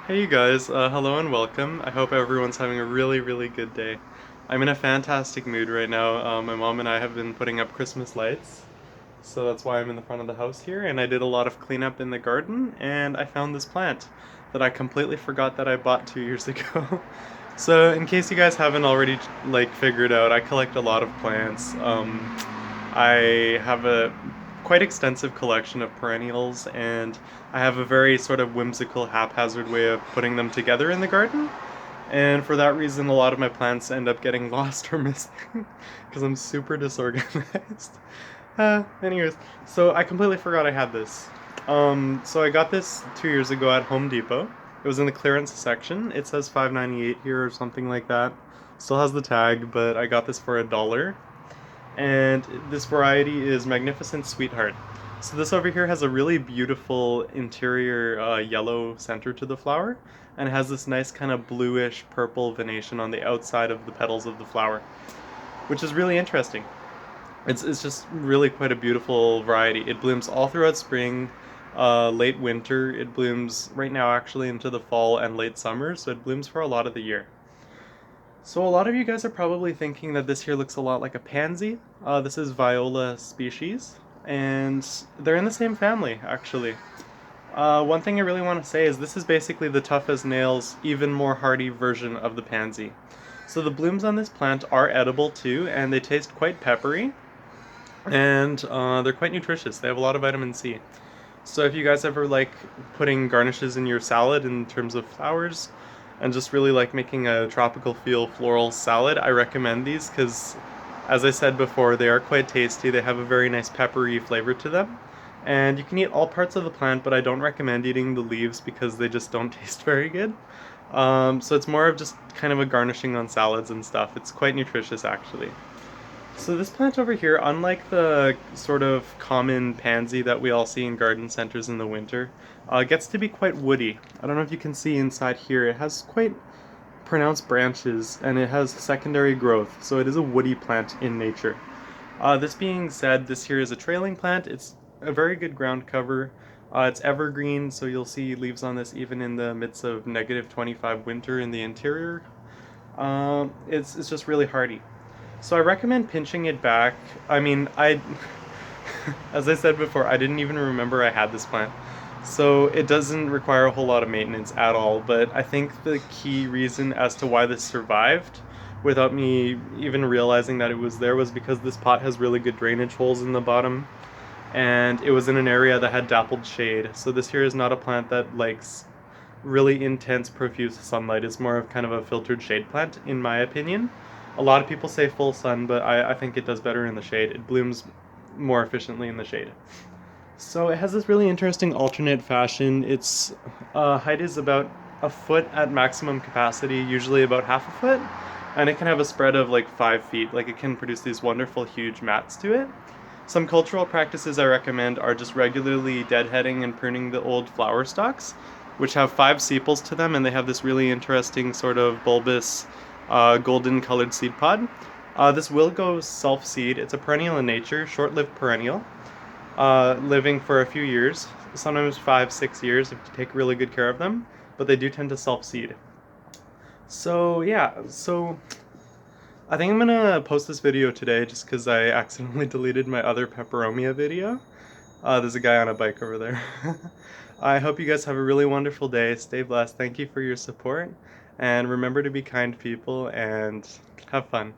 Hey you guys, hello and welcome. I hope everyone's having a really good day. I'm in a fantastic mood right now. My mom and I have been putting up Christmas lights, so that's why I'm in the front of the house here, and I did a lot of cleanup in the garden, and I found this plant that I completely forgot that I bought 2 years ago. So in case you guys haven't already figured out, I collect a lot of plants. I have a quite extensive collection of perennials, and I have a very sort of whimsical, haphazard way of putting them together in the garden. And for that reason, a lot of my plants end up getting lost or missing because I'm super disorganized. Anyways, so I completely forgot I had this. So I got this 2 years ago at Home Depot. It was in the clearance section. It says $5.98 here or something like that. Still has the tag, but I got this for $1. And this variety is Magnificent Sweetheart. So this over here has a really beautiful interior yellow center to the flower, and it has this nice kind of bluish purple venation on the outside of the petals of the flower, which is really interesting. It's just really quite a beautiful variety. It blooms all throughout spring, late winter. It blooms right now actually into the fall and late summer, so it blooms for a lot of the year. So a lot of you guys are probably thinking that this here looks a lot like a pansy. This is Viola species, and they're in the same family, actually. One thing I really want to say is this is basically the tough as nails, even more hardy version of the pansy. So the blooms on this plant are edible too, and they taste quite peppery, and they're quite nutritious. They have a lot of vitamin C. So if you guys ever like putting garnishes in your salad in terms of flowers, and just really like making a tropical feel floral salad, I recommend these because, as I said before, they are quite tasty. They have a very nice peppery flavor to them. And you can eat all parts of the plant, but I don't recommend eating the leaves because they just don't taste very good. So it's more of just kind of a garnishing on salads and stuff. It's quite nutritious actually. So this plant over here, unlike the sort of common pansy that we all see in garden centers in the winter, gets to be quite woody. I don't know if you can see inside here, it has quite pronounced branches and it has secondary growth, so it is a woody plant in nature. This being said, this here is a trailing plant. It's a very good ground cover. It's evergreen, so you'll see leaves on this even in the midst of -25 winter in the interior. It's just really hardy. So I recommend pinching it back. I mean, as I said before, I didn't even remember I had this plant. So it doesn't require a whole lot of maintenance at all, but I think the key reason as to why this survived without me even realizing that it was there was because this pot has really good drainage holes in the bottom, and it was in an area that had dappled shade. So this here is not a plant that likes really intense profuse sunlight. It's more of kind of a filtered shade plant in my opinion. A lot of people say full sun, but I think it does better in the shade. It blooms more efficiently in the shade. So it has this really interesting alternate fashion. Its height is about a foot at maximum capacity, usually about half a foot, and it can have a spread of like 5 feet. Like it can produce these wonderful huge mats to it. Some cultural practices I recommend are just regularly deadheading and pruning the old flower stalks, which have 5 sepals to them, and they have this really interesting sort of bulbous golden colored seed pod. This will go self-seed. It's a perennial in nature, short-lived perennial, living for a few years, sometimes 5, 6 years if you take really good care of them, but they do tend to self-seed. So yeah, so I think I'm gonna post this video today just because I accidentally deleted my other peperomia video. There's a guy on a bike over there. I hope you guys have a really wonderful day. Stay blessed. Thank you for your support. And remember to be kind people and have fun.